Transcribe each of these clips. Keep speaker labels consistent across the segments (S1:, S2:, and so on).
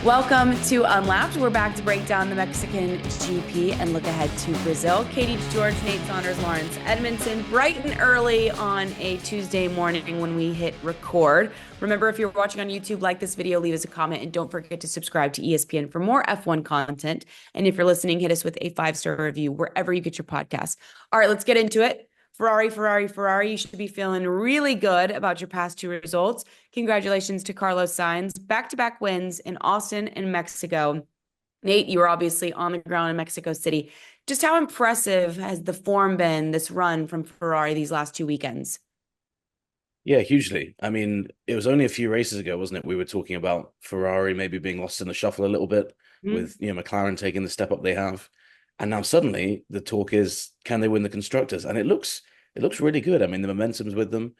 S1: Welcome to Unlapped. We're back to break down the Mexican GP and look ahead to Brazil. Katie George, Nate Saunders, Laurence Edmondson, bright and early on a Tuesday morning when we hit record. Remember, if you're watching on YouTube, like this video, leave us a comment, and don't forget to subscribe to ESPN for more F1 content. And if you're listening, hit us with a 5-star review wherever you get your podcasts. All right, let's get into it. Ferrari. You should be feeling really good about your past two results. Congratulations to Carlos Sainz. Back-to-back wins in Austin and Mexico. Nate, you were obviously on the ground in Mexico City. Just how impressive has the form been, this run from Ferrari these last two weekends?
S2: Yeah, hugely. I mean, it was only a few races ago, wasn't it? We were talking about Ferrari maybe being lost in the shuffle a little bit with, McLaren taking the step up they have. And now suddenly the talk is, can they win the constructors? And it looks really good. I mean, the momentum's with them.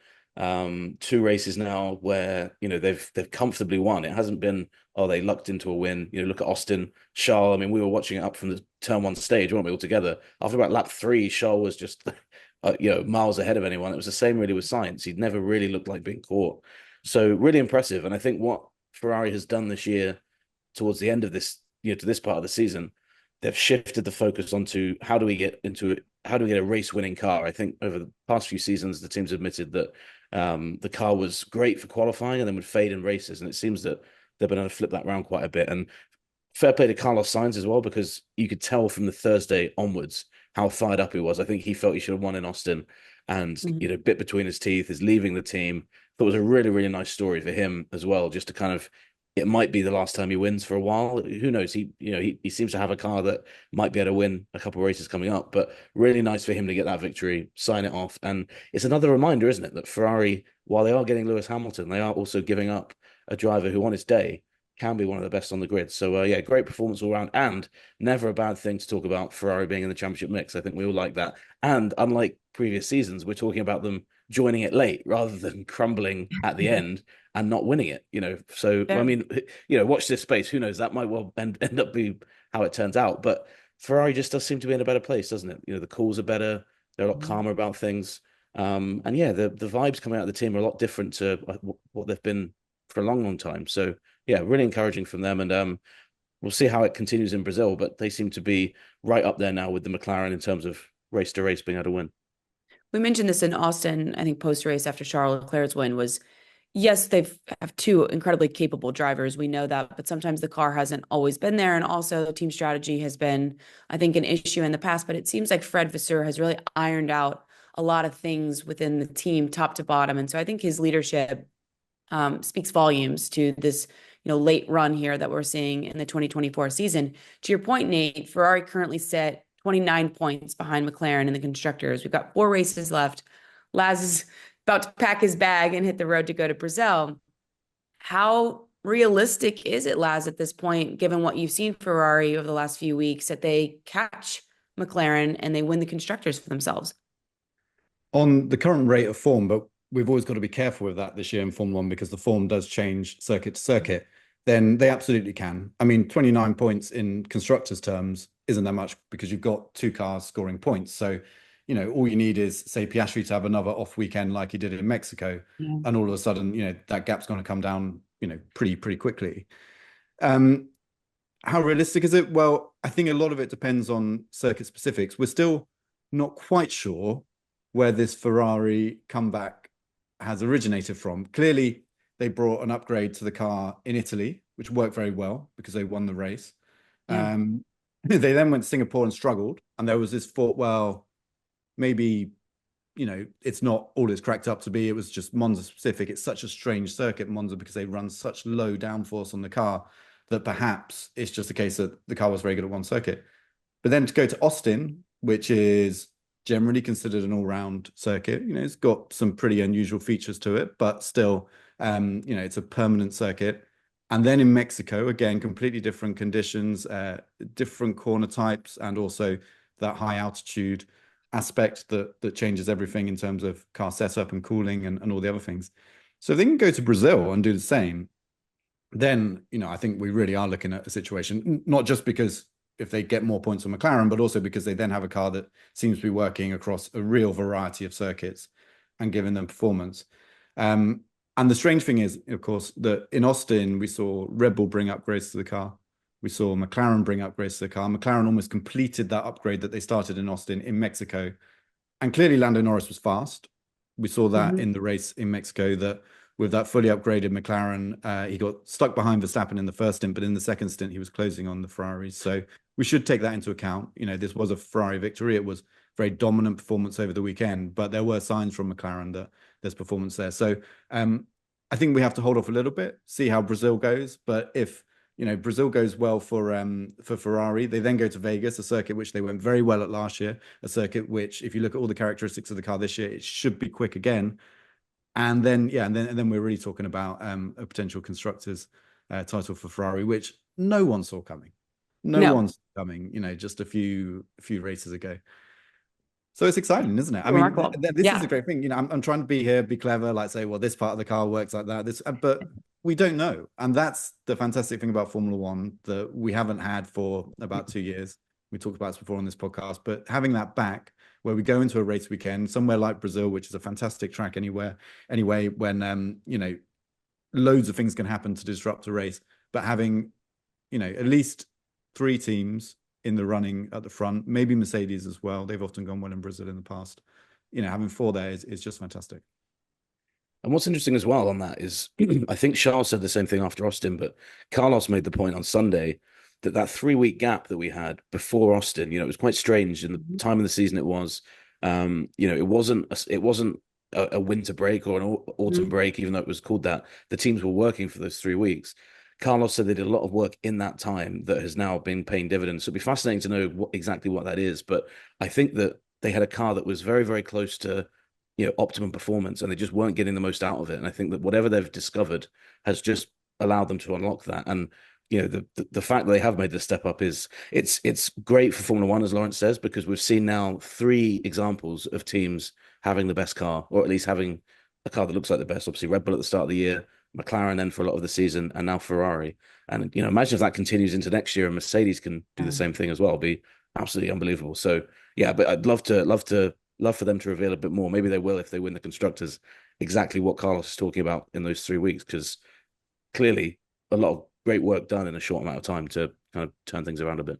S2: Two races now where, they've comfortably won. It hasn't been, oh, they lucked into a win. Look at Austin, Charles. I mean, we were watching it up from the turn one stage, weren't we, all together? After about lap 3, Charles was just miles ahead of anyone. It was the same really with Sainz. He'd never really looked like being caught. So really impressive. And I think what Ferrari has done this year towards the end of this, to this part of the season, they've shifted the focus onto how do we get a race-winning car. I think over the past few seasons, the team's admitted that the car was great for qualifying and then would fade in races. And it seems that they've been able to flip that around quite a bit. And fair play to Carlos Sainz as well, because you could tell from the Thursday onwards how fired up he was. I think he felt he should have won in Austin, and bit between his teeth is leaving the team. But it was a really, really nice story for him as well, just to kind of, it might be the last time he wins for a while. Who knows? He seems to have a car that might be able to win a couple of races coming up. But really nice for him to get that victory, sign it off, and it's another reminder, isn't it, that Ferrari, while they are getting Lewis Hamilton, they are also giving up a driver who, on his day, can be one of the best on the grid. So, great performance all around, and never a bad thing to talk about Ferrari being in the championship mix. I think we all like that. And unlike previous seasons, we're talking about them joining it late rather than crumbling at the end and not winning it, So,
S1: Yeah.
S2: I mean, watch this space. Who knows? That might well end up being how it turns out. But Ferrari just does seem to be in a better place, doesn't it? The calls are better. They're a lot calmer about things. And yeah, the vibes coming out of the team are a lot different to what they've been for a long, long time. So, yeah, really encouraging from them. And we'll see how it continues in Brazil, but they seem to be right up there now with the McLaren in terms of race to race being able to win.
S1: We mentioned this in Austin, I think post-race after Charles Leclerc's win was, yes, they have two incredibly capable drivers. We know that, but sometimes the car hasn't always been there. And also team strategy has been, I think, an issue in the past, but it seems like Fred Vasseur has really ironed out a lot of things within the team, top to bottom. And so I think his leadership speaks volumes to this, late run here that we're seeing in the 2024 season. To your point, Nate, Ferrari currently sit 29 points behind McLaren in the constructors. We've got 4 races left. Laz is about to pack his bag and hit the road to go to Brazil. How realistic is it, Laz, at this point, given what you've seen Ferrari over the last few weeks, that they catch McLaren and they win the constructors for themselves?
S3: On the current rate of form, but we've always got to be careful with that this year in Formula One because the form does change circuit to circuit, then they absolutely can. I mean, 29 points in constructors' terms isn't that much because you've got 2 cars scoring points. So, all you need is, say, Piastri to have another off weekend like he did in Mexico. Yeah. And all of a sudden, that gap's going to come down, pretty quickly. How realistic is it? Well, I think a lot of it depends on circuit specifics. We're still not quite sure where this Ferrari comeback has originated from. Clearly, they brought an upgrade to the car in Italy, which worked very well because they won the race. Yeah. They then went to Singapore and struggled. And there was this thought, well, maybe, it's not all it's cracked up to be. It was just Monza specific. It's such a strange circuit, Monza, because they run such low downforce on the car that perhaps it's just a case that the car was very good at one circuit. But then to go to Austin, which is generally considered an all-round circuit, it's got some pretty unusual features to it, but still, it's a permanent circuit. And then in Mexico, again, completely different conditions, different corner types, and also that high altitude aspect that changes everything in terms of car setup and cooling and all the other things. So if they can go to Brazil and do the same, then, I think we really are looking at a situation, not just because if they get more points on McLaren, but also because they then have a car that seems to be working across a real variety of circuits and giving them performance. And the strange thing is, of course, that in Austin, we saw Red Bull bring upgrades to the car. We saw McLaren bring upgrades to the car. McLaren almost completed that upgrade that they started in Austin in Mexico. And clearly Lando Norris was fast. We saw that in the race in Mexico, that with that fully upgraded McLaren, he got stuck behind Verstappen in the first stint, but in the second stint, he was closing on the Ferraris. So we should take that into account. You know, this was a Ferrari victory. It was very dominant performance over the weekend, but there were signs from McLaren that there's performance there. So I think we have to hold off a little bit, see how Brazil goes. But if Brazil goes well for Ferrari, they then go to Vegas, a circuit which they went very well at last year, a circuit which, if you look at all the characteristics of the car this year, it should be quick again. And then we're really talking about a potential constructors title for Ferrari, which no one saw coming. No one saw coming, just a few races ago. So it's exciting, isn't it? I mean, this is a great thing. I'm trying to be clever, like say, well, this part of the car works like that. But we don't know. And that's the fantastic thing about Formula One that we haven't had for about 2 years. We talked about this before on this podcast, but having that back where we go into a race weekend, somewhere like Brazil, which is a fantastic track anyway, when, loads of things can happen to disrupt a race, but having, at least 3 teams in the running at the front, maybe Mercedes as well. They've often gone well in Brazil in the past. Having 4 there is just fantastic.
S2: And what's interesting as well on that is, I think Charles said the same thing after Austin, but Carlos made the point on Sunday that 3-week gap that we had before Austin, it was quite strange in the time of the season it was. It wasn't a winter break or an autumn break, even though it was called that. The teams were working for those 3 weeks. Carlos said they did a lot of work in that time that has now been paying dividends. So it'd be fascinating to know exactly what that is. But I think that they had a car that was very, very close to optimum performance, and they just weren't getting the most out of it. And I think that whatever they've discovered has just allowed them to unlock that. And the fact that they have made this step up is it's great for Formula One, as Laurence says, because we've seen now 3 examples of teams having the best car, or at least having a car that looks like the best. Obviously, Red Bull at the start of the year, McLaren then for a lot of the season, and now Ferrari. And imagine if that continues into next year and Mercedes can do the same thing as well. It'd be absolutely unbelievable. So yeah, but I'd love for them to reveal a bit more. Maybe they will if they win the constructors, exactly what Carlos is talking about in those 3 weeks, because clearly a lot of great work done in a short amount of time to kind of turn things around a bit.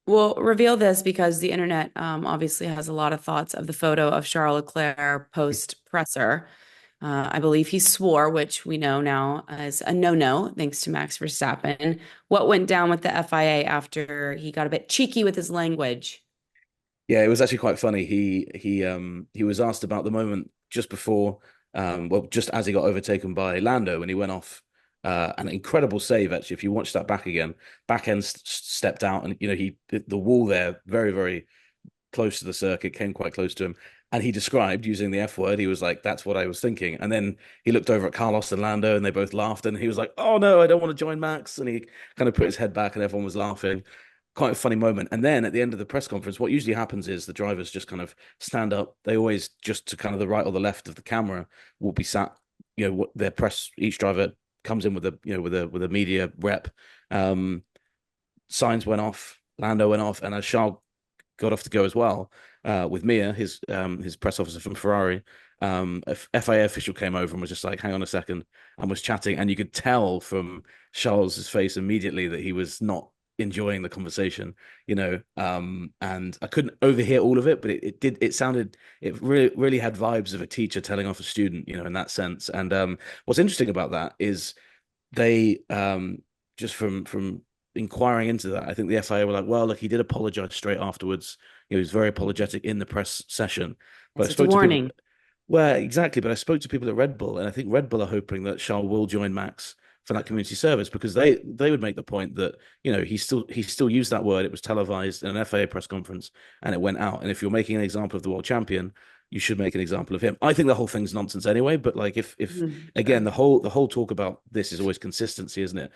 S1: We'll reveal this because the internet obviously has a lot of thoughts of the photo of Charles Leclerc post presser. I believe he swore, which we know now is a no-no, thanks to Max Verstappen. What went down with the FIA after he got a bit cheeky with his language?
S2: Yeah, it was actually quite funny. He was asked about the moment just before, just as he got overtaken by Lando, and he went off. An incredible save, actually. If you watch that back again, back end stepped out, and the wall there, very, very close to the circuit, came quite close to him. And he described, using the F word, he was like, "That's what I was thinking." And then he looked over at Carlos and Lando, and they both laughed. And he was like, "Oh no, I don't want to join Max." And he kind of put his head back, and everyone was laughing. Quite a funny moment. And then at the end of the press conference, what usually happens is the drivers just kind of stand up. They always just to kind of the right or the left of the camera will be sat. Their press. Each driver comes in with a media rep. Signs went off. Lando went off, and as Charles got off to go as well, with Mia, his press officer from Ferrari, a FIA official came over and was just like, "Hang on a second," and was chatting, and you could tell from Charles's face immediately that he was not enjoying the conversation, and I couldn't overhear all of it, but it really had vibes of a teacher telling off a student, in that sense. And what's interesting about that is they just from inquiring into that, I think the FIA were like, well, look, he did apologize straight afterwards. He was very apologetic in the press session. But
S1: it's a warning.
S2: Well, exactly. But I spoke to people at Red Bull, and I think Red Bull are hoping that Charles will join Max for that community service, because they would make the point that he still used that word. It was televised in an FIA press conference, and it went out. And if you're making an example of the world champion, you should make an example of him. I think the whole thing's nonsense anyway. But like, if again, the whole talk about this is always consistency, isn't it?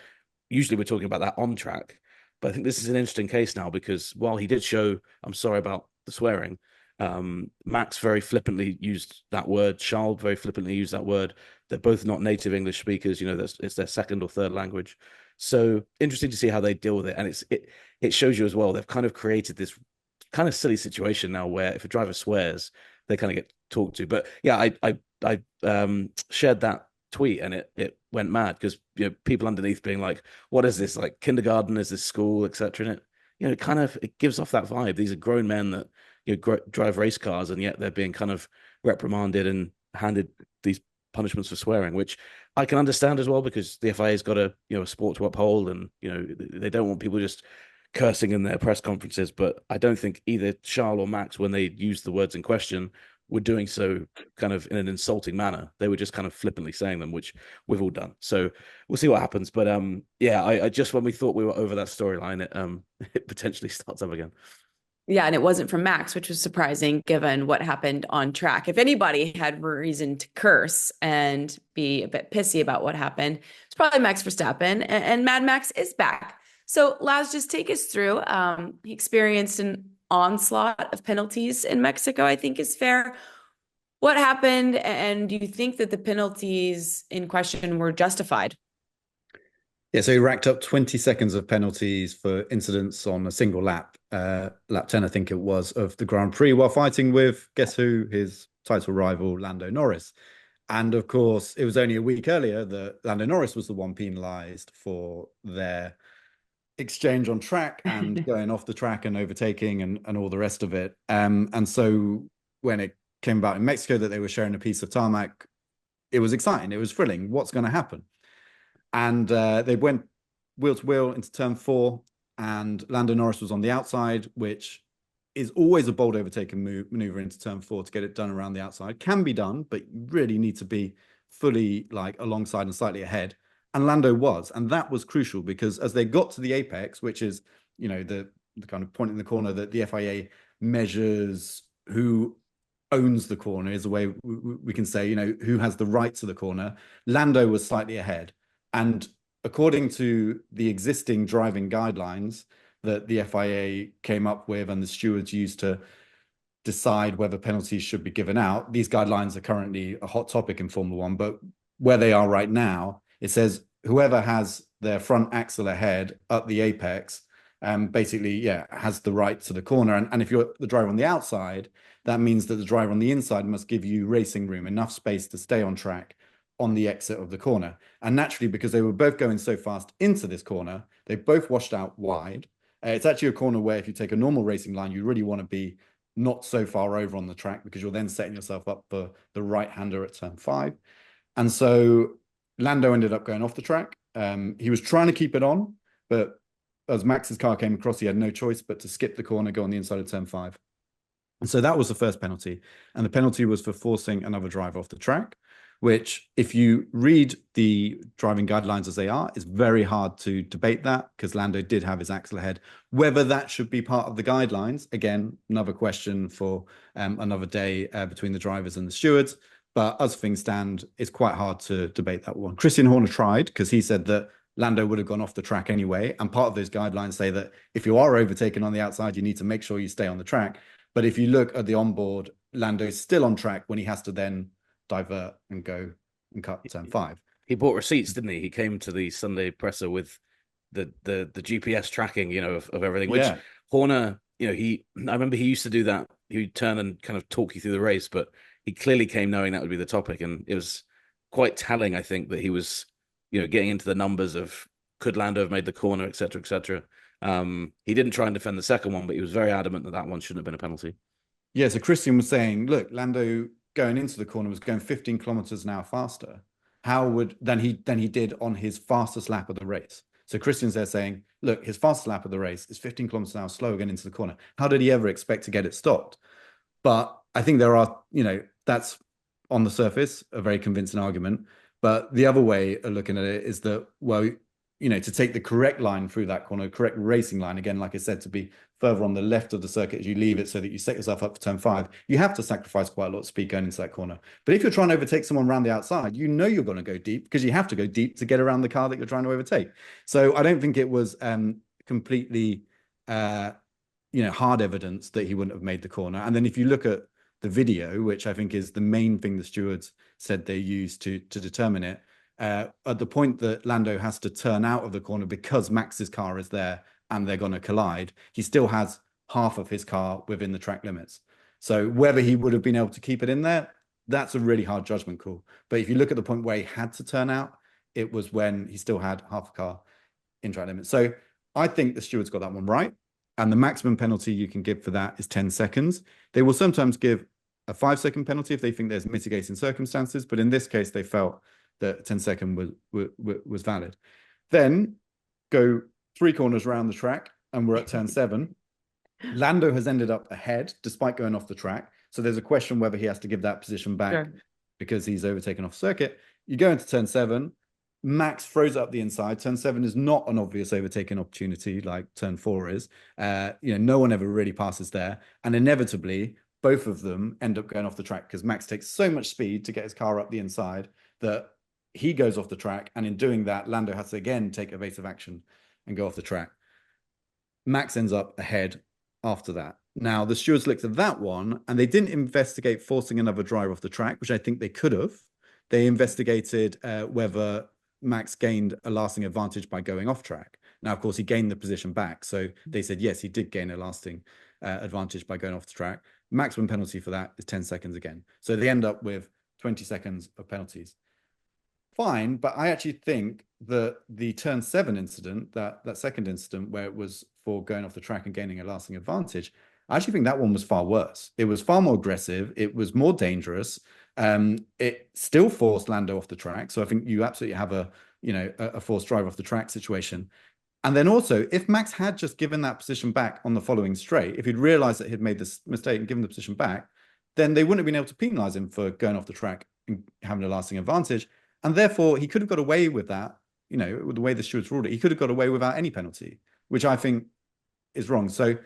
S2: Usually we're talking about that on track, but I think this is an interesting case now, because while he did show, I'm sorry about the swearing, Max very flippantly used that word. Charles very flippantly used that word. They're both not native English speakers. It's their second or third language. So interesting to see how they deal with it. And it shows you as well, they've kind of created this kind of silly situation now where if a driver swears, they kind of get talked to. But yeah, I shared that tweet, and it went mad because people underneath being like, "What is this? Like kindergarten? Is this school, etc." And it kind of it gives off that vibe. These are grown men that drive race cars, and yet they're being kind of reprimanded and handed these punishments for swearing, which I can understand as well because the FIA's got a sport to uphold, and they don't want people just cursing in their press conferences. But I don't think either Charles or Max, when they used the words in question, were doing so kind of in an insulting manner. They were just kind of flippantly saying them, which we've all done. So we'll see what happens. But yeah, I just, when we thought we were over that storyline, it potentially starts up again.
S1: Yeah, and it wasn't from Max, which was surprising given what happened on track. If anybody had reason to curse and be a bit pissy about what happened, it's probably Max Verstappen, and Mad Max is back. So Laz, just take us through. He experienced an onslaught of penalties in Mexico, I think is fair. What happened, and do you think that the penalties in question were justified?
S3: Yeah, so he racked up 20 seconds of penalties for incidents on a single lap, lap 10, I think it was, of the Grand Prix, while fighting with, guess who, his title rival, Lando Norris. And of course, it was only a week earlier that Lando Norris was the one penalised for their exchange on track and going off the track and overtaking and all the rest of it. And so when it came about in Mexico that they were sharing a piece of tarmac, it was exciting. It was thrilling. What's going to happen? And they went wheel to wheel into turn 4, and Lando Norris was on the outside, which is always a bold overtaking maneuver into turn 4 to get it done around the outside. Can be done, but you really need to be fully like alongside and slightly ahead. And Lando was, and that was crucial because as they got to the apex, which is, the kind of point in the corner that the FIA measures who owns the corner, is the way we can say, who has the right to the corner. Lando was slightly ahead. And according to the existing driving guidelines that the FIA came up with and the stewards used to decide whether penalties should be given out, these guidelines are currently a hot topic in Formula One, but where they are right now, it says whoever has their front axle ahead at the apex, basically, has the right to the corner. And if you're the driver on the outside, that means that the driver on the inside must give you racing room, enough space to stay on track on the exit of the corner. And naturally, because they were both going so fast into this corner, they both washed out wide. It's actually a corner where if you take a normal racing line, you really want to be not so far over on the track because you're then setting yourself up for the right-hander at turn 5. And so Lando ended up going off the track. He was trying to keep it on, but as Max's car came across, he had no choice but to skip the corner, go on the inside of turn 5. And so that was the first penalty. And the penalty was for forcing another driver off the track, which if you read the driving guidelines as they are, it's very hard to debate that because Lando did have his axle ahead. Whether that should be part of the guidelines, again, another question for another day between the drivers and the stewards. But as things stand, it's quite hard to debate that one. Christian Horner tried because he said that Lando would have gone off the track anyway. And part of those guidelines say that if you are overtaken on the outside, you need to make sure you stay on the track. But if you look at the onboard, Lando's still on track when he has to then divert and go and cut turn 5.
S2: He bought receipts, didn't he? He came to the Sunday presser with the GPS tracking, of everything. Which Horner, I remember he used to do that. He would turn and kind of talk you through the race, but he clearly came knowing that would be the topic, and it was quite telling, I think, that he was, getting into the numbers of could Lando have made the corner, etc., etc. He didn't try and defend the second one, but he was very adamant that one shouldn't have been a penalty.
S3: Yeah, so Christian was saying, look, Lando going into the corner was going 15 kilometers an hour faster than he did on his fastest lap of the race. So Christian's there saying, look, his fastest lap of the race is 15 kilometers an hour slower going into the corner. How did he ever expect to get it stopped? But I think there are, that's on the surface a very convincing argument. But the other way of looking at it is that, well, to take the correct line through that corner, correct racing line, again, like I said, to be further on the left of the circuit as you leave it so that you set yourself up for turn 5, you have to sacrifice quite a lot of speed going into that corner. But if you're trying to overtake someone around the outside, you're going to go deep because you have to go deep to get around the car that you're trying to overtake. So I don't think it was completely, hard evidence that he wouldn't have made the corner. And then if you look at the video, which I think is the main thing the stewards said they used to determine it, at the point that Lando has to turn out of the corner because Max's car is there and they're going to collide, he still has half of his car within the track limits. So whether he would have been able to keep it in there, That's a really hard judgment call. But if you look at the point where he had to turn out, it was when he still had half a car in track limit. So I think the stewards got that one right. And the maximum penalty you can give for that is 10 seconds. They will sometimes give a 5-second penalty if they think there's mitigating circumstances. But in this case, they felt that 10-second was valid. Then go 3 corners around the track and we're at turn 7. Lando has ended up ahead despite going off the track. So there's a question whether he has to give that position back because he's overtaken off circuit. You go into turn 7. Max throws up the inside. Turn 7 is not an obvious overtaking opportunity like turn 4 is. No one ever really passes there. And inevitably, both of them end up going off the track because Max takes so much speed to get his car up the inside that he goes off the track. And in doing that, Lando has to again take evasive action and go off the track. Max ends up ahead after that. Now, the stewards looked at that one and they didn't investigate forcing another driver off the track, which I think they could have. They investigated whether Max gained a lasting advantage by going off track. Now, of course, he gained the position back. So they said, yes, he did gain a lasting advantage by going off the track. Maximum penalty for that is 10 seconds again. So they end up with 20 seconds of penalties. Fine, but I actually think that the turn 7 incident, that second incident where it was for going off the track and gaining a lasting advantage, I actually think that one was far worse. It was far more aggressive. It was more dangerous. It still forced Lando off the track. So I think you absolutely have a forced drive off the track situation. And then also, if Max had just given that position back on the following straight, if he'd realized that he'd made this mistake and given the position back, then they wouldn't have been able to penalize him for going off the track and having a lasting advantage. And therefore, he could have got away with that, with the way the stewards ruled it. He could have got away without any penalty, which I think is wrong. So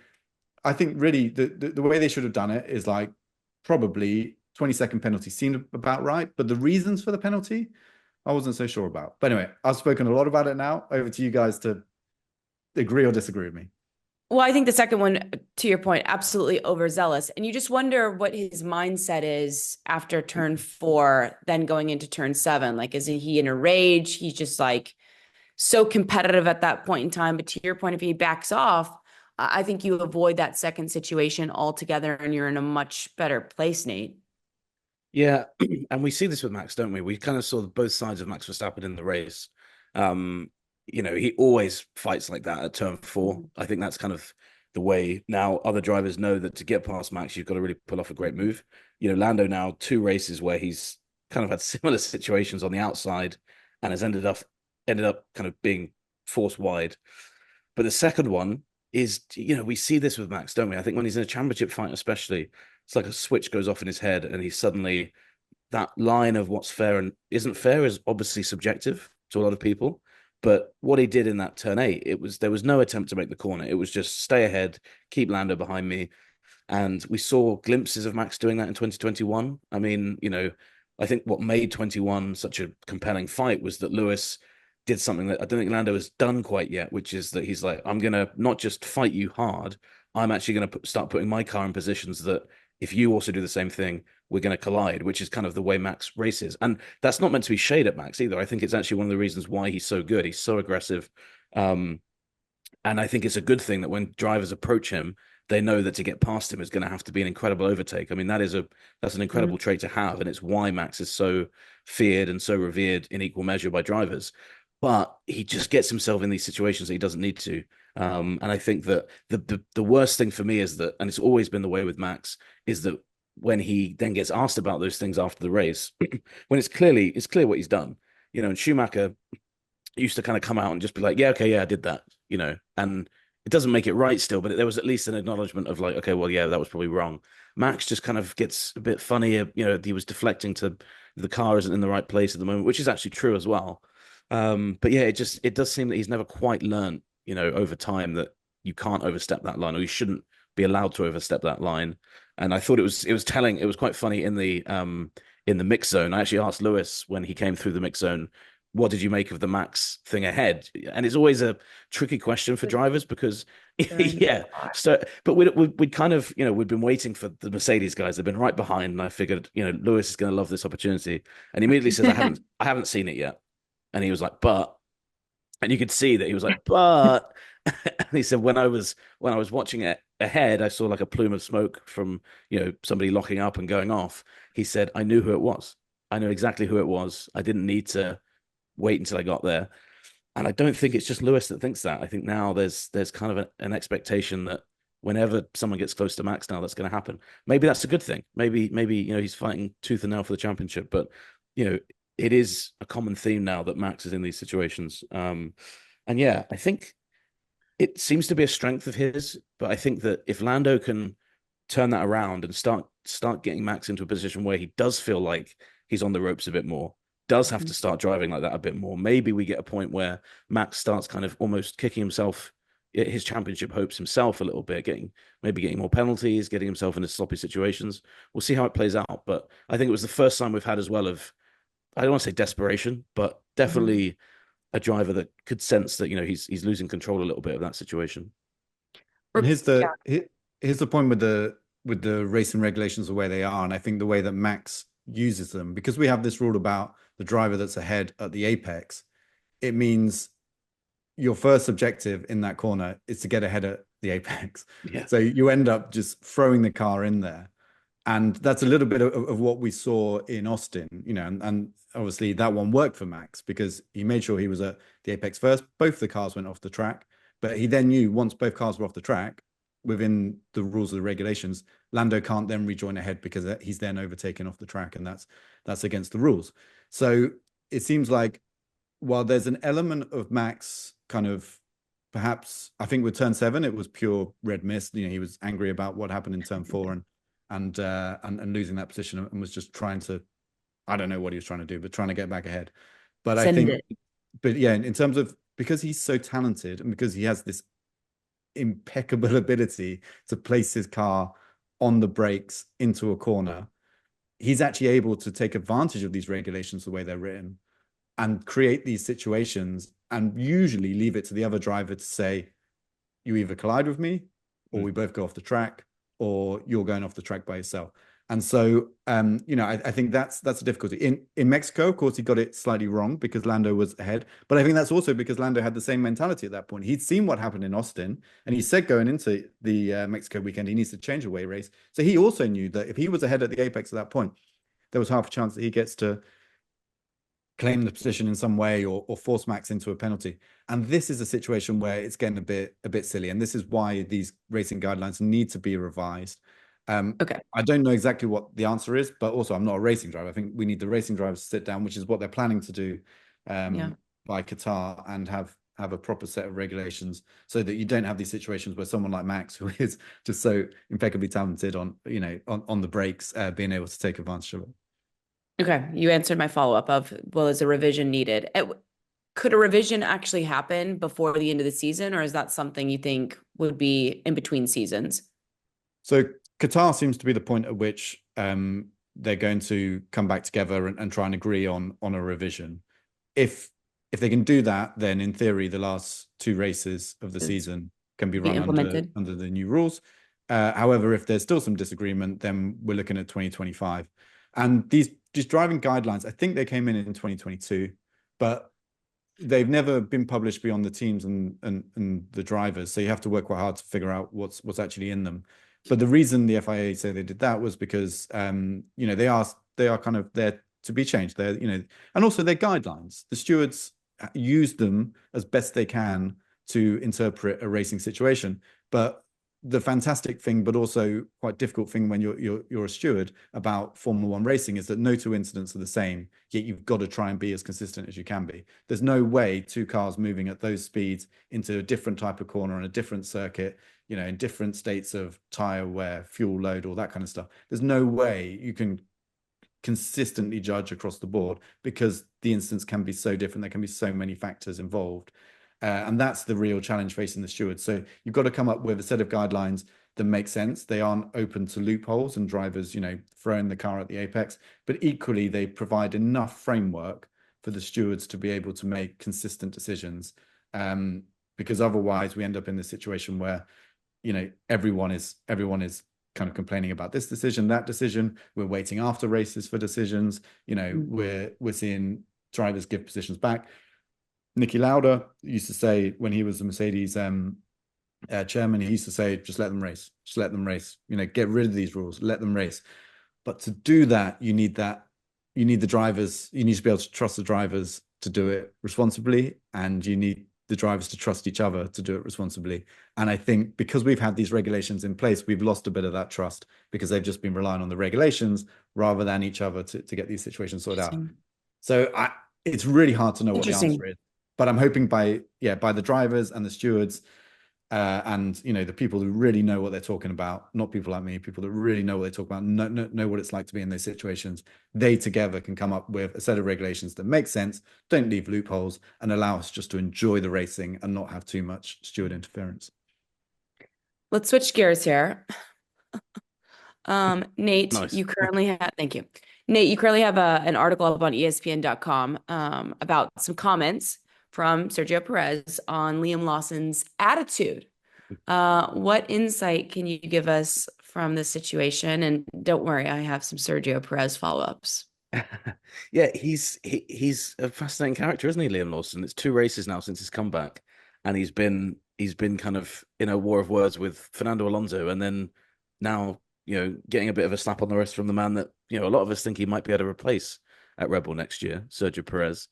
S3: I think really the way they should have done it is like probably 20-second penalty seemed about right. But the reasons for the penalty, I wasn't so sure about. But anyway, I've spoken a lot about it now. Over to you guys to agree or disagree with me.
S1: Well, I think the second one, to your point, absolutely overzealous. And you just wonder what his mindset is after turn 4, then going into turn 7. Like, is he in a rage? He's just like so competitive at that point in time. But to your point, if he backs off, I think you avoid that second situation altogether and you're in a much better place, Nate.
S2: Yeah. And we see this with Max, don't we? We kind of saw both sides of Max Verstappen in the race. He always fights like that at turn 4. I think that's kind of the way. Now, other drivers know that to get past Max, you've got to really pull off a great move. Lando now 2 races where he's kind of had similar situations on the outside and has ended up kind of being forced wide. But the second one is, we see this with Max, don't we? I think when he's in a championship fight, especially, it's like a switch goes off in his head and he's suddenly, that line of what's fair and isn't fair is obviously subjective to a lot of people. But what he did in that turn 8, there was no attempt to make the corner. It was just stay ahead, keep Lando behind me. And we saw glimpses of Max doing that in 2021. I mean, I think what made 21 such a compelling fight was that Lewis did something that I don't think Lando has done quite yet, which is that he's like, I'm going to not just fight you hard, I'm actually going to start putting my car in positions that if you also do the same thing, we're going to collide, which is kind of the way Max races. And that's not meant to be shade at Max either. I think it's actually one of the reasons why he's so good. He's so aggressive. And I think it's a good thing that when drivers approach him, they know that to get past him is going to have to be an incredible overtake. I mean, that's an incredible trait to have. And it's why Max is so feared and so revered in equal measure by drivers. But he just gets himself in these situations that he doesn't need to. And I think that the worst thing for me is that, and it's always been the way with Max, is that when he then gets asked about those things after the race, when it's clear what he's done, and Schumacher used to kind of come out and just be like, yeah, okay, yeah, I did that, and it doesn't make it right still, but there was at least an acknowledgement of like, okay, well, yeah, that was probably wrong. Max just kind of gets a bit funny, he was deflecting to the car isn't in the right place at the moment, which is actually true as well. But yeah, it does seem that he's never quite learned, over time that you can't overstep that line, or you shouldn't be allowed to overstep that line. And I thought it was telling. It was quite funny in the mix zone. I actually asked Lewis when he came through the mix zone, what did you make of the Max thing ahead? And it's always a tricky question for drivers because, yeah. So, but we'd kind of, we'd been waiting for the Mercedes guys. They've been right behind, and I figured, Lewis is going to love this opportunity. And he immediately says, I haven't seen it yet. And he was like, but, and you could see that he was like, but, and he said, when I was watching it, ahead, I saw like a plume of smoke from, somebody locking up and going off. He said, I knew who it was. I know exactly who it was. I didn't need to wait until I got there. And I don't think it's just Lewis that thinks that. I think now there's kind of an expectation that whenever someone gets close to Max now, that's going to happen. Maybe that's a good thing. Maybe he's fighting tooth and nail for the championship, but it is a common theme now that Max is in these situations. And yeah, I think it seems to be a strength of his, but I think that if Lando can turn that around and start getting Max into a position where he does feel like he's on the ropes a bit more, does have to start driving like that a bit more, maybe we get a point where Max starts kind of almost kicking himself, his championship hopes himself a little bit, getting more penalties, getting himself into sloppy situations. We'll see how it plays out, but I think it was the first time we've had as well of, I don't want to say desperation, but definitely a driver that could sense that he's losing control a little bit of that situation.
S3: And here's the point with the racing regulations the way they are, and I think the way that Max uses them, because we have this rule about the driver that's ahead at the apex, it means your first objective in that corner is to get ahead at the apex.
S2: Yeah.
S3: So you end up just throwing the car in there. And that's a little bit of what we saw in Austin, and obviously that one worked for Max because he made sure he was at the apex first. Both the cars went off the track, but he then knew once both cars were off the track, within the rules of the regulations, Lando can't then rejoin ahead because he's then overtaken off the track, and that's against the rules. So it seems like while there's an element of Max kind of, perhaps, I think with turn 7, it was pure red mist. He was angry about what happened in turn 4 and losing that position, and was just trying to, I don't know what he was trying to do, but trying to get back ahead. But but yeah, in terms of, because he's so talented and because he has this impeccable ability to place his car on the brakes into a corner, he's actually able to take advantage of these regulations the way they're written and create these situations, and usually leave it to the other driver to say, you either collide with me or we both go off the track, or you're going off the track by yourself. And so, I think that's a difficulty. In Mexico, of course, he got it slightly wrong because Lando was ahead. But I think that's also because Lando had the same mentality at that point. He'd seen what happened in Austin, and he said going into the Mexico weekend, he needs to change a way race. So he also knew that if he was ahead at the apex at that point, there was half a chance that he gets to claim the position in some way or force Max into a penalty. And this is a situation where it's getting a bit silly. And this is why these racing guidelines need to be revised.
S1: Okay.
S3: I don't know exactly what the answer is, but also I'm not a racing driver. I think we need the racing drivers to sit down, which is what they're planning to do by Qatar, and have a proper set of regulations so that you don't have these situations where someone like Max, who is just so impeccably talented on the brakes, being able to take advantage of it.
S1: Okay. You answered my follow-up of, well, is a revision needed? Could a revision actually happen before the end of the season, or is that something you think would be in between seasons?
S3: So Qatar seems to be the point at which they're going to come back together and try and agree on a revision. If they can do that, then in theory, the last 2 races of the season can be run under the new rules. However, if there's still some disagreement, then we're looking at 2025. And these driving guidelines, I think they came in 2022, but they've never been published beyond the teams and the drivers. So you have to work quite hard to figure out what's actually in them. But the reason the FIA say they did that was because they are kind of there to be changed. They're and also they're guidelines. The stewards use them as best they can to interpret a racing situation. But the fantastic thing, but also quite difficult thing when you're a steward about Formula One racing, is that no 2 incidents are the same. Yet you've got to try and be as consistent as you can be. There's no way 2 cars moving at those speeds into a different type of corner on a different circuit, in different states of tire wear, fuel load, all that kind of stuff. There's no way you can consistently judge across the board because the instance can be so different. There can be so many factors involved. And that's the real challenge facing the stewards. So you've got to come up with a set of guidelines that make sense. They aren't open to loopholes and drivers, throwing the car at the apex, but equally they provide enough framework for the stewards to be able to make consistent decisions. Because otherwise we end up in this situation where, everyone is kind of complaining about this decision, that decision. We're waiting after races for decisions. We're seeing drivers give positions back. Niki Lauda used to say when he was the Mercedes chairman, he used to say, just let them race, just let them race, get rid of these rules, let them race. But to do that, you need the drivers, you need to be able to trust the drivers to do it responsibly, and you need the drivers to trust each other to do it responsibly. And I think because we've had these regulations in place, we've lost a bit of that trust because they've just been relying on the regulations rather than each other to get these situations sorted out. So it's really hard to know what the answer is, but I'm hoping by the drivers and the stewards and the people who really know what they're talking about, not people like me, people that really know what they talk about, know what it's like to be in those situations, they together can come up with a set of regulations that make sense, don't leave loopholes, and allow us just to enjoy the racing and not have too much steward interference.
S1: Let's switch gears here. Nate,
S2: Nice.
S1: you currently have, thank you. Nate, you currently have an article up on ESPN.com about some comments from Sergio Perez on Liam Lawson's attitude. What insight can you give us from this situation? And don't worry, I have some Sergio Perez follow-ups.
S2: Yeah, he's a fascinating character, isn't he, Liam Lawson? It's 2 races now since his comeback, and he's been kind of in a war of words with Fernando Alonso, and then now getting a bit of a slap on the wrist from the man that a lot of us think he might be able to replace at Red Bull next year, Sergio Perez.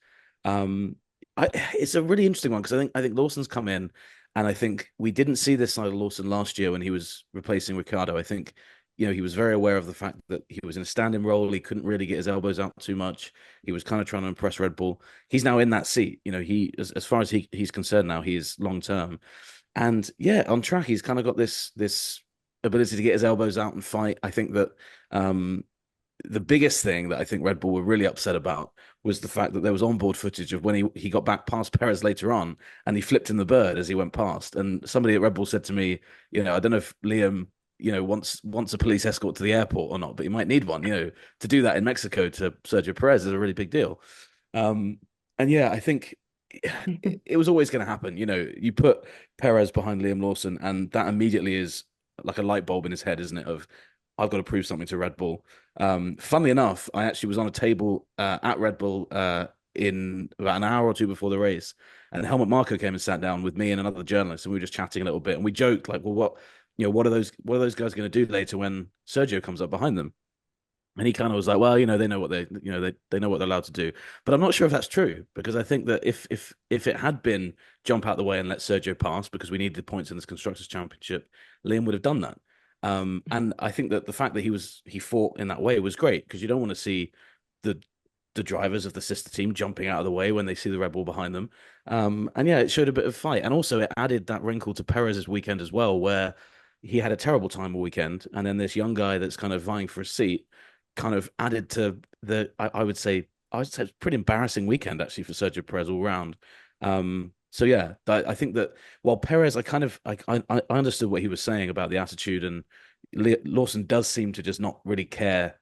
S2: It's a really interesting one because I think Lawson's come in, and I think we didn't see this side of Lawson last year when he was replacing Ricciardo. I think he was very aware of the fact that he was in a standing role. He couldn't really get his elbows out too much. He was kind of trying to impress Red Bull. He's now in that seat. He as far as he's concerned now, he is long term. And yeah, on track, he's kind of got this ability to get his elbows out and fight. I think that the biggest thing that I think Red Bull were really upset about was the fact that there was onboard footage of when he got back past Perez later on, and he flipped in the bird as he went past. And somebody at Red Bull said to me, I don't know if Liam, wants a police escort to the airport or not, but he might need one. To do that in Mexico to Sergio Perez is a really big deal. And yeah, I think it was always going to happen. You put Perez behind Liam Lawson, and that immediately is like a light bulb in his head, isn't it? Of I've got to prove something to Red Bull. Funnily enough, I actually was on a table at Red Bull in about an hour or two before the race, and Helmut Marko came and sat down with me and another journalist, and we were just chatting a little bit, and we joked like, well, what are those guys going to do later when Sergio comes up behind them? And he kind of was like, well, they know what they know what they're allowed to do. But I'm not sure if that's true, because I think that if it had been jump out the way and let Sergio pass because we needed points in this Constructors Championship, Liam would have done that. And I think that the fact that he fought in that way was great, because you don't want to see the drivers of the sister team jumping out of the way when they see the Red Bull behind them. And yeah, it showed a bit of fight, and also it added that wrinkle to Perez's weekend as well, where he had a terrible time all weekend, and then this young guy that's kind of vying for a seat kind of added to I would say it's a pretty embarrassing weekend actually for Sergio Perez all round. So yeah, I think that while Perez, I understood what he was saying about the attitude, and Lawson does seem to just not really care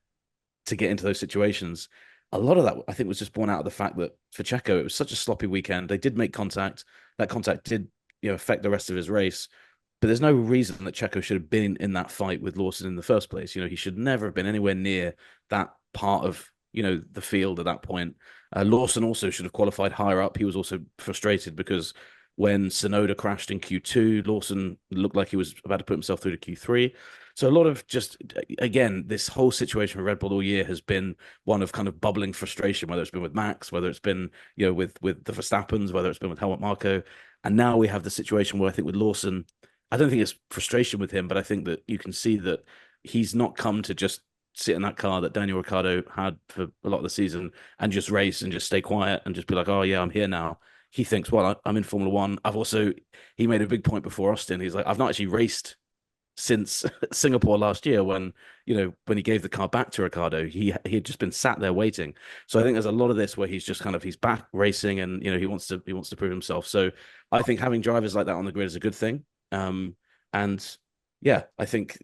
S2: to get into those situations. A lot of that, I think, was just born out of the fact that for Checo, it was such a sloppy weekend. They did make contact. That contact did, affect the rest of his race. But there's no reason that Checo should have been in that fight with Lawson in the first place. He should never have been anywhere near that part of, the field at that point. Lawson also should have qualified higher up. He was also frustrated because when Tsunoda crashed in Q2, Lawson looked like he was about to put himself through to Q3. So a lot of just, again, this whole situation for Red Bull all year has been one of kind of bubbling frustration, whether it's been with Max, whether it's been, with the Verstappens, whether it's been with Helmut Marko. And now we have the situation where I think with Lawson, I don't think it's frustration with him, but I think that you can see that he's not come to just sit in that car that Daniel Ricciardo had for a lot of the season and just race and just stay quiet and just be like, oh yeah, I'm here now. He thinks, well, I'm in Formula One. He made a big point before Austin. He's like, I've not actually raced since Singapore last year when he gave the car back to Ricciardo. He had just been sat there waiting. So I think there's a lot of this where he's just he's back racing, and he wants to prove himself. So I think having drivers like that on the grid is a good thing. And yeah, I think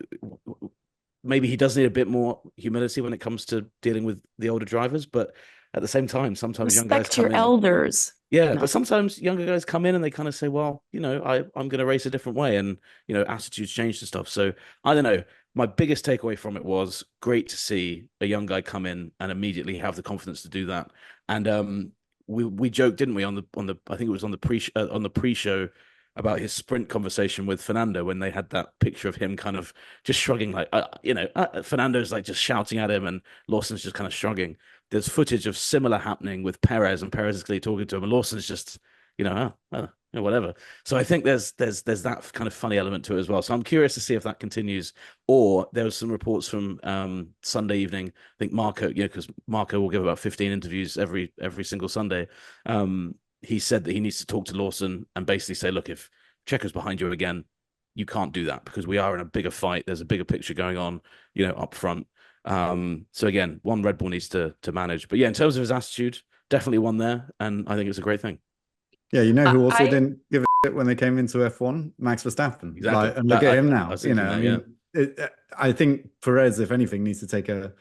S2: maybe he does need a bit more humility when it comes to dealing with the older drivers, but at the same time, sometimes young guys come in.
S1: Respect your elders.
S2: Yeah, but sometimes younger guys come in and they kind of say, well, I'm going to race a different way, and, attitudes change and stuff. So I don't know. My biggest takeaway from it was great to see a young guy come in and immediately have the confidence to do that. And we joked, didn't we, on the I think it was on the pre-show about his sprint conversation with Fernando when they had that picture of him kind of just shrugging, like, Fernando's like just shouting at him and Lawson's just kind of shrugging. There's footage of similar happening with Perez, and Perez is clearly talking to him, and Lawson's just, whatever. So I think there's that kind of funny element to it as well. So I'm curious to see if that continues. Or there was some reports from Sunday evening. I think Marco, because Marco will give about 15 interviews every single Sunday. He said that he needs to talk to Lawson and basically say, look, if Checo's behind you again, you can't do that because we are in a bigger fight. There's a bigger picture going on, up front. So again, one Red Bull needs to manage. But yeah, in terms of his attitude, definitely one there. And I think it's a great thing.
S3: Yeah, who also didn't give a shit when they came into F1? Max Verstappen.
S2: Exactly.
S3: And look at him now. I think Perez, if anything, needs to take a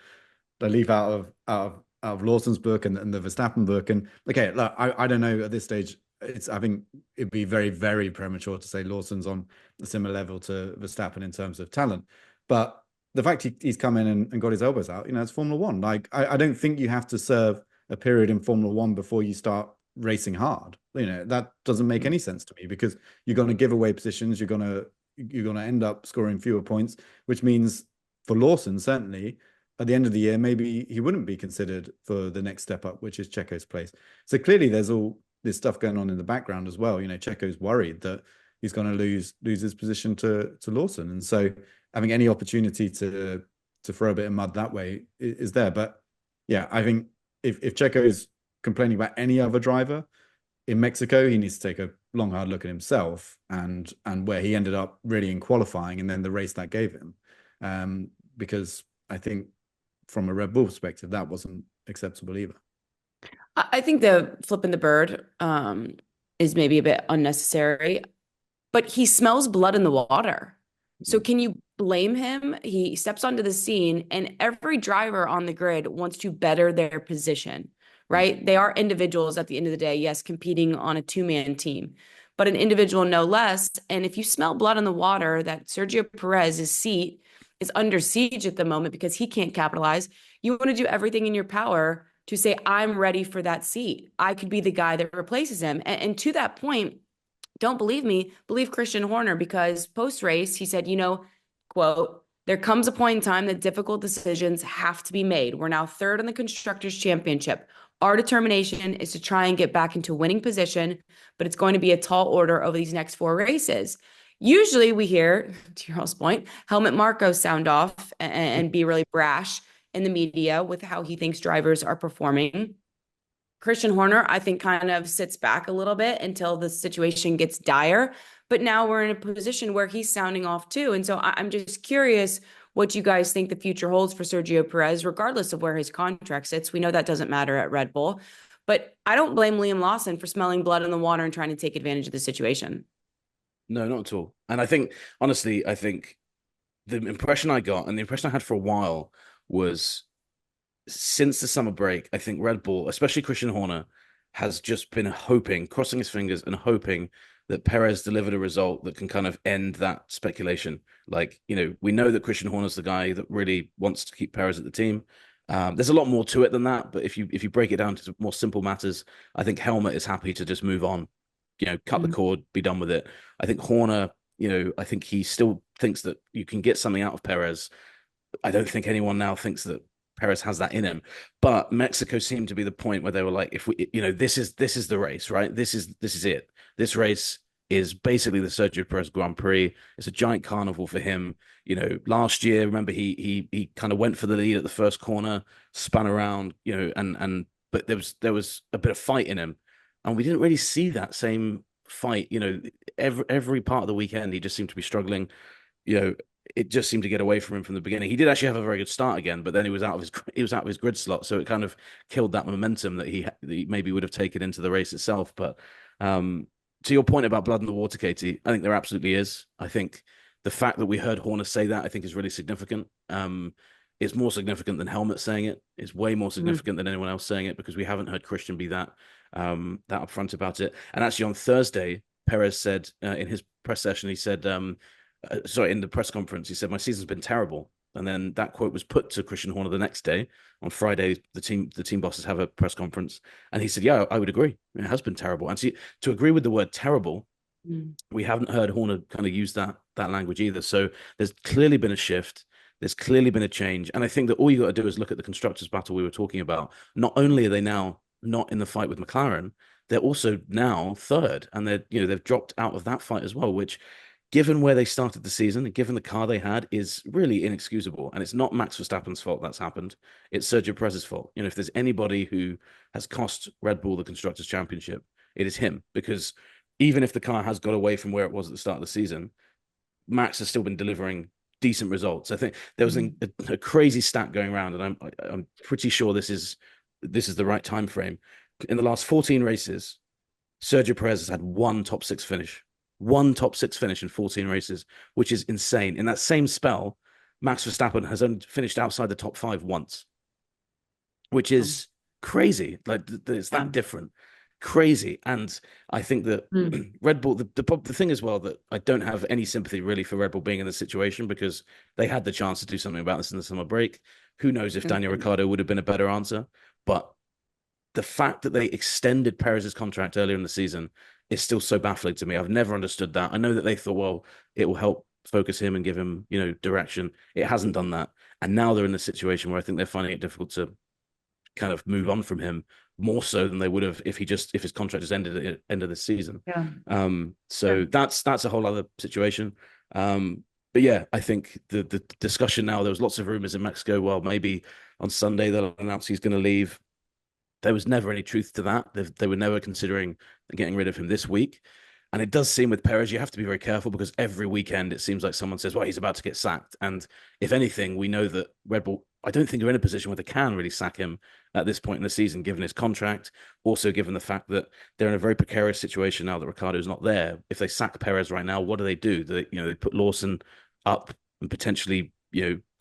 S3: leaf out of Lawson's book and the Verstappen book. And okay, look, I don't know at this stage. I think it'd be very, very premature to say Lawson's on a similar level to Verstappen in terms of talent. But the fact he's come in and got his elbows out, it's Formula One. Like I don't think you have to serve a period in Formula One before you start racing hard. That doesn't make any sense to me, because you're going to give away positions. You're going to end up scoring fewer points, which means for Lawson, certainly at the end of the year, maybe he wouldn't be considered for the next step up, which is Checo's place. So clearly there's all this stuff going on in the background as well. Checo's worried that he's going to lose his position to Lawson. And so having any opportunity to throw a bit of mud that way is there. But yeah, I think if Checo is complaining about any other driver in Mexico, he needs to take a long, hard look at himself and where he ended up really in qualifying and then the race that gave him. Because I think from a Red Bull perspective, that wasn't acceptable either.
S1: I think the flipping the bird is maybe a bit unnecessary, but he smells blood in the water. So can you blame him? He steps onto the scene and every driver on the grid wants to better their position, right? They are individuals at the end of the day, yes, competing on a two-man team, but an individual no less. And if you smell blood in the water, that Sergio Perez's seat is under siege at the moment because he can't capitalize, you want to do everything in your power to say, I'm ready for that seat. I could be the guy that replaces him. And to that point, don't believe me, believe Christian Horner, because post-race, he said, quote, there comes a point in time that difficult decisions have to be made. We're now third in the Constructors' Championship. Our determination is to try and get back into winning position, but it's going to be a tall order over these next 4 races. Usually we hear, to your host point, Helmut Marko sound off and be really brash in the media with how he thinks drivers are performing. Christian Horner, I think, kind of sits back a little bit until the situation gets dire. But now we're in a position where he's sounding off too. And so I'm just curious what you guys think the future holds for Sergio Perez, regardless of where his contract sits. We know that doesn't matter at Red Bull. But I don't blame Liam Lawson for smelling blood in the water and trying to take advantage of the situation.
S2: No, not at all. And I think, honestly, the impression I got and the impression I had for a while was since the summer break, I think Red Bull, especially Christian Horner, has just been hoping, crossing his fingers and hoping that Perez delivered a result that can kind of end that speculation. Like, we know that Christian Horner's the guy that really wants to keep Perez at the team. There's a lot more to it than that, but if you break it down to more simple matters, I think Helmut is happy to just move on, cut the cord, be done with it. I think Horner, I think he still thinks that you can get something out of Perez. I don't think anyone now thinks that Perez has that in him, but Mexico seemed to be the point where they were like, if we, this is the race, right? This is it. This race is basically the Sergio Perez Grand Prix. It's a giant carnival for him. Last year, remember he kind of went for the lead at the first corner, spun around, but there was a bit of fight in him, and we didn't really see that same fight. Every part of the weekend he just seemed to be struggling. It just seemed to get away from him from the beginning. He did actually have a very good start again, but then he was out of his grid slot, so it kind of killed that momentum that he maybe would have taken into the race itself. But to your point about blood in the water, Katie, I think there absolutely is. I think the fact that we heard Horner say that, I think, is really significant. It's more significant than Helmut saying it. It's way more significant than anyone else saying it, because we haven't heard Christian be that upfront about it. And actually on Thursday, Perez said in his press session, he said, in the press conference, he said, my season's been terrible. And then that quote was put to Christian Horner the next day. On Friday, the team bosses have a press conference. And he said, yeah, I would agree. It has been terrible. And see, to agree with the word terrible We haven't heard Horner kind of use that language either. So there's clearly been a shift. There's clearly been a change. And I think that all you got to do is look at the constructors battle we were talking about. Not only are they now not in the fight with McLaren, they're also now third, and they've dropped out of that fight as well, which, given where they started the season and given the car they had, is really inexcusable. And it's not Max Verstappen's fault that's happened. It's Sergio Perez's fault. If there's anybody who has cost Red Bull the Constructors' Championship, it is him, because even if the car has got away from where it was at the start of the season, Max has still been delivering decent results. I think there was a crazy stat going around, and I'm pretty sure this is the right time frame. In the last 14 races, Sergio Perez has had one top six finish in 14 races, which is insane. In that same spell, Max Verstappen has only finished outside the top 5 once, which is crazy. Like, it's that different. Crazy. And I think that Red Bull, the thing as well, that I don't have any sympathy really for Red Bull being in this situation, because they had the chance to do something about this in the summer break. Who knows if Daniel Ricciardo would have been a better answer. But the fact that they extended Perez's contract earlier in the season is still so baffling to me. I've never understood that. I know that they thought, well, it will help focus him and give him, direction. It hasn't done that. And now they're in a situation where I think they're finding it difficult to kind of move on from him, more so than they would have if his contract just ended at the end of the season. That's a whole other situation. But yeah, I think the discussion now, there was lots of rumors in Mexico. Well, maybe on Sunday they'll announce he's going to leave. There was never any truth to that. They were never considering getting rid of him this week. And it does seem with Perez, you have to be very careful, because every weekend it seems like someone says, well, he's about to get sacked. And if anything, we know that Red Bull, I don't think they're in a position where they can really sack him at this point in the season, given his contract. Also, given the fact that they're in a very precarious situation now that Ricciardo's not there. If they sack Perez right now, what do? They put Lawson up and potentially,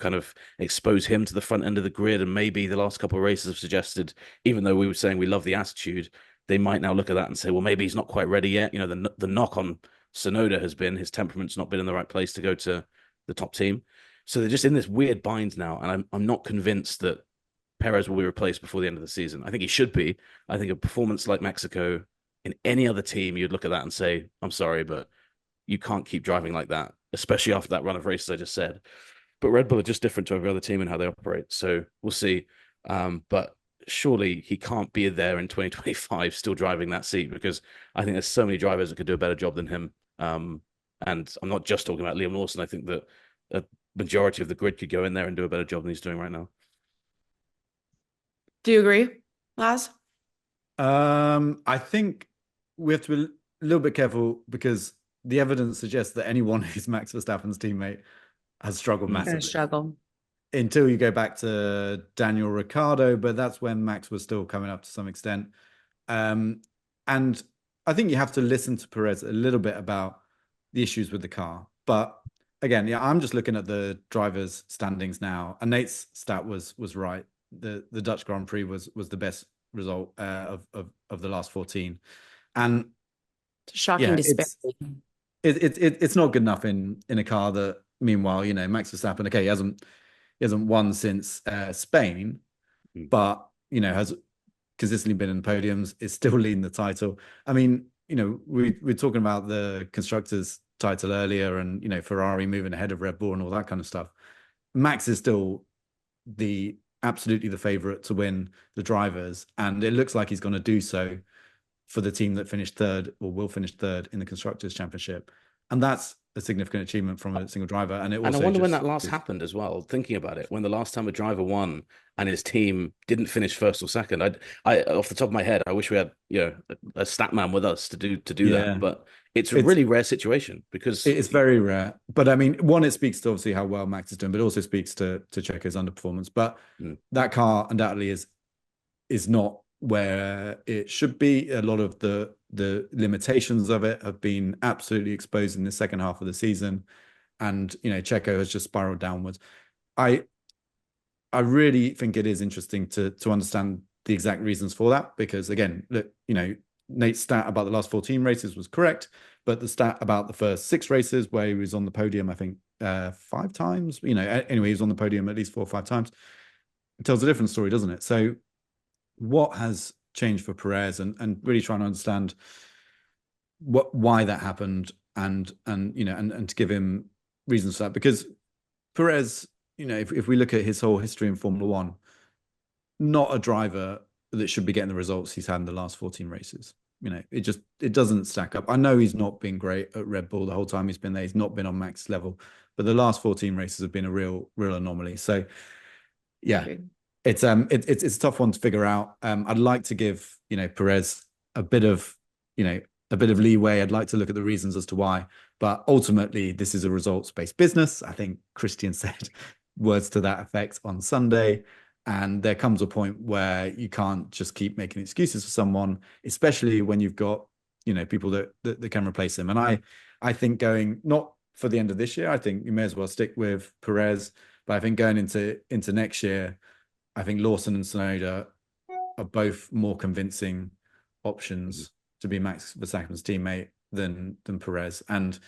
S2: kind of expose him to the front end of the grid. And maybe the last couple of races have suggested, even though we were saying we love the attitude, they might now look at that and say, well, maybe he's not quite ready yet. The knock on Sonoda has been his temperament's not been in the right place to go to the top team. So they're just in this weird bind now. And I'm not convinced that Perez will be replaced before the end of the season. I think he should be. I think a performance like Mexico, in any other team, you'd look at that and say, I'm sorry, but you can't keep driving like that, especially after that run of races I just said. But Red Bull are just different to every other team in how they operate. So we'll see. But surely he can't be there in 2025 still driving that seat, because I think there's so many drivers that could do a better job than him. And I'm not just talking about Liam Lawson. I think that a majority of the grid could go in there and do a better job than he's doing right now.
S1: Do you agree, Laz?
S3: I think we have to be a little bit careful, because the evidence suggests that anyone who's Max Verstappen's teammate has struggled massively. Until you go back to Daniel Ricciardo, but that's when Max was still coming up to some extent. And I think you have to listen to Perez a little bit about the issues with the car. But again, I'm just looking at the drivers' standings now, and Nate's stat was right. The Dutch Grand Prix was the best result of the last 14, and
S1: shocking disparity.
S3: It's not good enough in a car that, meanwhile, Max Verstappen, okay, he hasn't won since Spain, but has consistently been in the podiums, is still leading the title. I mean, we're talking about the constructors title earlier, and Ferrari moving ahead of Red Bull and all that kind of stuff. Max is still absolutely the favorite to win the drivers, and it looks like he's going to do so for the team that finished third, or will finish third, in the Constructors' Championship. And that's a significant achievement from a single driver. And I
S2: wonder when that last happened as well, thinking about it, when the last time a driver won and his team didn't finish first or second. I off the top of my head, I wish we had a stat man with us to do that, but it's a really rare situation, because
S3: it's very rare. But I mean, one, it speaks to obviously how well Max is doing, but also speaks to Checo's underperformance. But that car undoubtedly is not where it should be. A lot of the limitations of it have been absolutely exposed in the second half of the season, and Checo has just spiraled downwards. I really think it is interesting to understand the exact reasons for that, because again, look, Nate's stat about the last 14 races was correct, but the stat about the first 6 races, where he was on the podium, I think 5 times, anyway, he was on the podium at least 4 or 5 times, it tells a different story, doesn't it? So what has changed for Perez, and really trying to understand why that happened, and and to give him reasons for that. Because Perez, if we look at his whole history in Formula One, not a driver that should be getting the results he's had in the last 14 races. It doesn't stack up. I know he's not been great at Red Bull the whole time he's been there. He's not been on max level, but the last 14 races have been a real anomaly. So yeah, it's a tough one to figure out. I'd like to give Perez a bit of leeway. I'd like to look at the reasons as to why, but ultimately this is a results-based business. I think Christian said words to that effect on Sunday. And there comes a point where you can't just keep making excuses for someone, especially when you've got, people that can replace him. And I think going, not for the end of this year, I think you may as well stick with Perez. But I think going into next year, I think Lawson and Tsunoda are both more convincing options to be Max Verstappen's teammate than Perez. And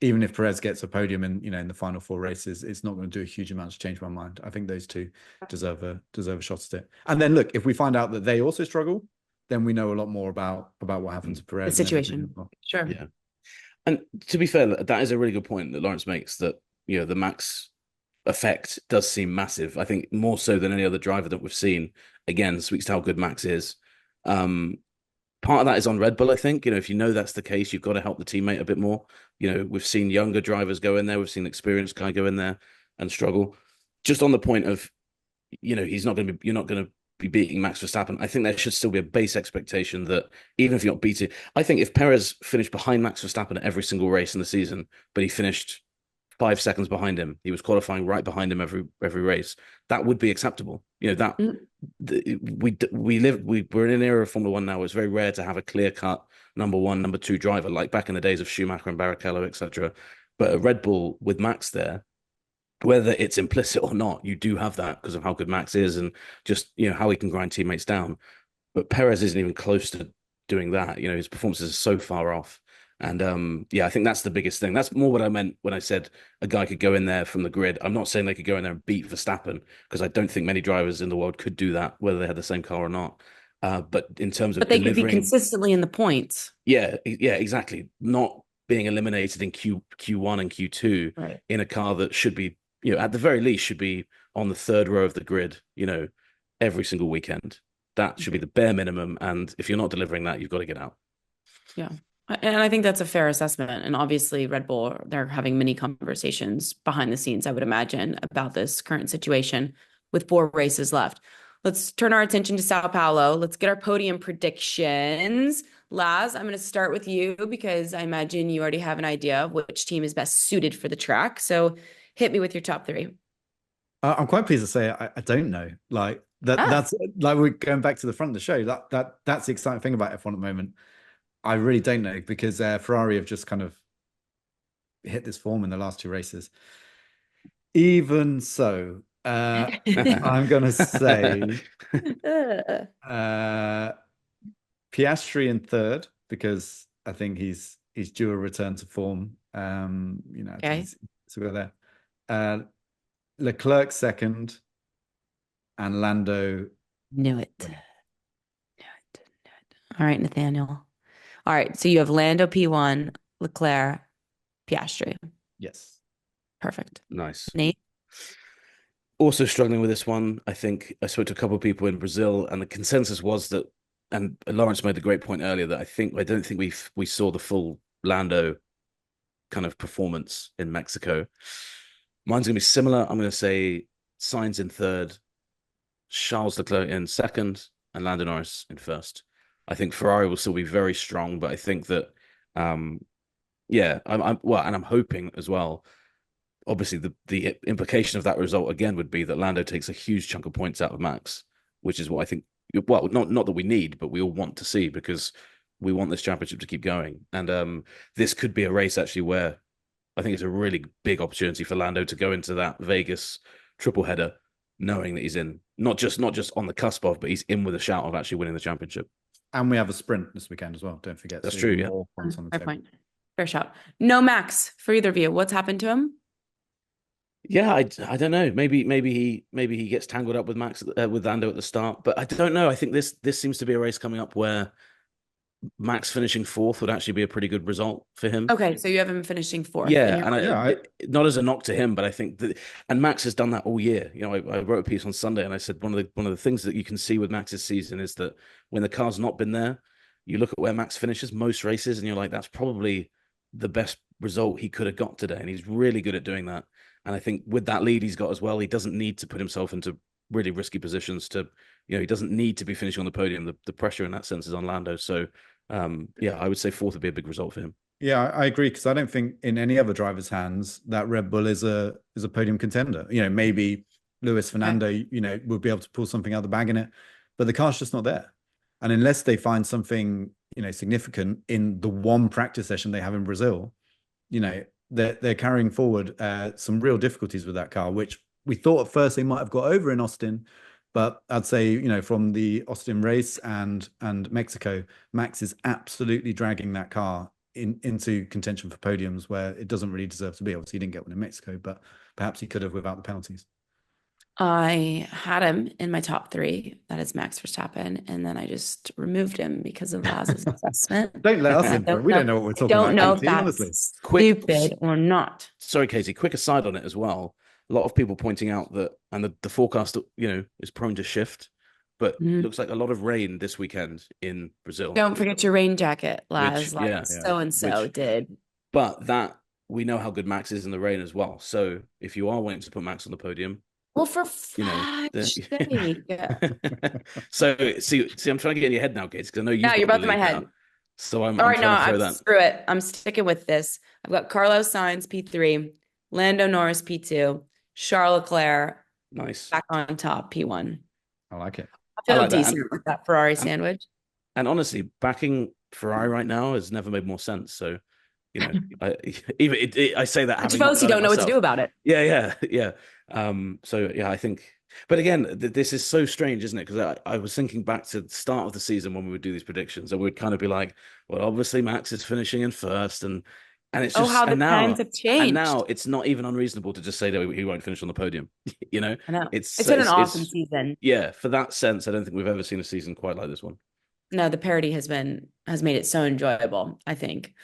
S3: even if Perez gets a podium in the final 4 races, it's not going to do a huge amount to change my mind. I think those two deserve a shot at it. And then look, if we find out that they also struggle, then we know a lot more about what happened to Perez.
S1: The situation. Sure.
S2: Yeah. And to be fair, that is a really good point that Laurence makes, that the Max effect does seem massive. I think more so than any other driver that we've seen. Again, speaks to how good Max is. Part of that is on Red Bull, I think. If that's the case, you've got to help the teammate a bit more. We've seen younger drivers go in there. We've seen experienced guy go in there and struggle. Just on the point of, you're not going to be beating Max Verstappen. I think there should still be a base expectation that even if you're not beating, I think if Perez finished behind Max Verstappen at every single race in the season, but he finished 5 seconds behind him, he was qualifying right behind him every race, that would be acceptable. We're in an era of Formula One now where it's very rare to have a clear-cut number 1, number 2 driver, like back in the days of Schumacher and Barrichello, etc. But at Red Bull with Max there, whether it's implicit or not, you do have that because of how good Max is and just how he can grind teammates down. But Perez isn't even close to doing that. His performances are so far off. And I think that's the biggest thing. That's more what I meant when I said a guy could go in there from the grid. I'm not saying they could go in there and beat Verstappen, because I don't think many drivers in the world could do that, whether they had the same car or not. But in terms of
S1: they could be consistently in the points.
S2: Yeah, exactly. Not being eliminated in Q1 and Q2 in a car that should be, at the very least, should be on the 3rd row of the grid, every single weekend. That should be the bare minimum. And if you're not delivering that, you've got to get out.
S1: Yeah. And I think that's a fair assessment. And obviously Red Bull, they're having many conversations behind the scenes, I would imagine, about this current situation with 4 races left. Let's turn our attention to Sao Paulo. Let's get our podium predictions. Laz, I'm going to start with you because I imagine you already have an idea of which team is best suited for the track. So hit me with your top 3.
S3: I'm quite pleased to say I don't know. Like that's like we're going back to the front of the show. That's the exciting thing about F1 at the moment. I really don't know, because Ferrari have just kind of hit this form in the last 2 races. Even so, I'm going to say Piastri in 3rd, because I think he's due a return to form.
S1: Okay.
S3: So go there. Leclerc 2nd, and Lando.
S1: Knew it. All right, Nathaniel. All right, so you have Lando P1, Leclerc, Piastri.
S3: Yes.
S1: Perfect.
S2: Nice.
S1: Nate?
S2: Also struggling with this one. I think I spoke to a couple of people in Brazil, and the consensus was that, and Laurence made the great point earlier, that I don't think we saw the full Lando kind of performance in Mexico. Mine's going to be similar. I'm going to say Sainz in 3rd, Charles Leclerc in 2nd, and Lando Norris in 1st. I think Ferrari will still be very strong, but I think that, I'm hoping as well. Obviously, the implication of that result again would be that Lando takes a huge chunk of points out of Max, which is what I think. Well, not that we need, but we all want to see, because we want this championship to keep going. And this could be a race actually where I think it's a really big opportunity for Lando to go into that Vegas triple header, knowing that he's in not just on the cusp of, but he's in with a shout of actually winning the championship.
S3: And we have a sprint this weekend as well. Don't forget.
S2: That's true. Yeah.
S1: Fair point. Fair shot. No Max for either of you. What's happened to him?
S2: Yeah, I don't know. Maybe he gets tangled up with Max with Lando at the start, but I don't know. I think this seems to be a race coming up where Max finishing fourth would actually be a pretty good result for him.
S1: Okay, so you have him finishing fourth.
S2: Yeah, and not as a knock to him, but I think that, and Max has done that all year. You know, I wrote a piece on Sunday, and I said one of the things that you can see with Max's season is that when the car's not been there, you look at where Max finishes most races, and you're like, that's probably the best result he could have got today, and he's really good at doing that. And I think with that lead he's got as well, he doesn't need to put himself into really risky positions to, you know, he doesn't need to be finishing on the podium. The pressure in that sense is on Lando. So, yeah, I would say fourth would be a big result for him.
S3: Yeah, I agree, because I don't think in any other driver's hands that Red Bull is a podium contender. You know, maybe Luis Fernando, you know, will be able to pull something out of the bag in it, but the car's just not there. And unless they find something, you know, significant in the one practice session they have in Brazil, you know, they're carrying forward some real difficulties with that car, which we thought at first they might have got over in Austin. But I'd say, you know, from the Austin race and Mexico, Max is absolutely dragging that car into contention for podiums where it doesn't really deserve to be. Obviously, he didn't get one in Mexico, but perhaps he could have without the penalties.
S1: I had him in my top 3. That is Max Verstappen, and then I just removed him because of Laz's assessment.
S3: Don't let us in, bro. We don't know what we're talking about.
S1: Don't know if
S3: Katie,
S1: that's
S3: honestly.
S1: stupid or not.
S2: Sorry, Katie. Quick aside on it as well. A lot of people pointing out that, and the forecast, you know, is prone to shift, but looks like a lot of rain this weekend in Brazil.
S1: Don't forget your rain jacket, Laz.
S2: So-and-so
S1: did.
S2: But that, we know how good Max is in the rain as well. So if you are wanting to put Max on the podium,
S1: well, for fuck's sake.
S2: So see, I'm trying to get in your head now, Gates, because I know you're
S1: both in my head.
S2: Now. So I'm
S1: trying
S2: to throw that.
S1: Screw it. I'm sticking with this. I've got Carlos Sainz P3, Lando Norris P2, Charles Leclerc
S2: nice
S1: back on top P1.
S3: I like it.
S1: I feel decent with that Ferrari sandwich.
S2: And honestly, backing Ferrari right now has never made more sense. So, you know, I say that.
S1: But you don't know what to do about it.
S2: Yeah. So yeah, I think. But again, this is so strange, isn't it? Because I was thinking back to the start of the season when we would do these predictions, and we'd kind of be like, well, obviously Max is finishing in first, and it's just
S1: how the times have changed.
S2: And now it's not even unreasonable to just say that he won't finish on the podium. You know,
S1: I know. It's been an awesome season.
S2: Yeah, for that sense, I don't think we've ever seen a season quite like this one.
S1: No, the parody has made it so enjoyable, I think.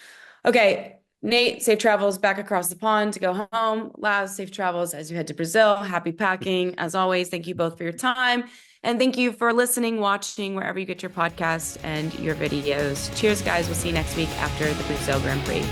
S1: Okay, Nate, safe travels back across the pond to go home. Laz, safe travels as you head to Brazil. Happy packing. As always, thank you both for your time. And thank you for listening, watching, wherever you get your podcast and your videos. Cheers, guys. We'll see you next week after the Brazil Grand Prix.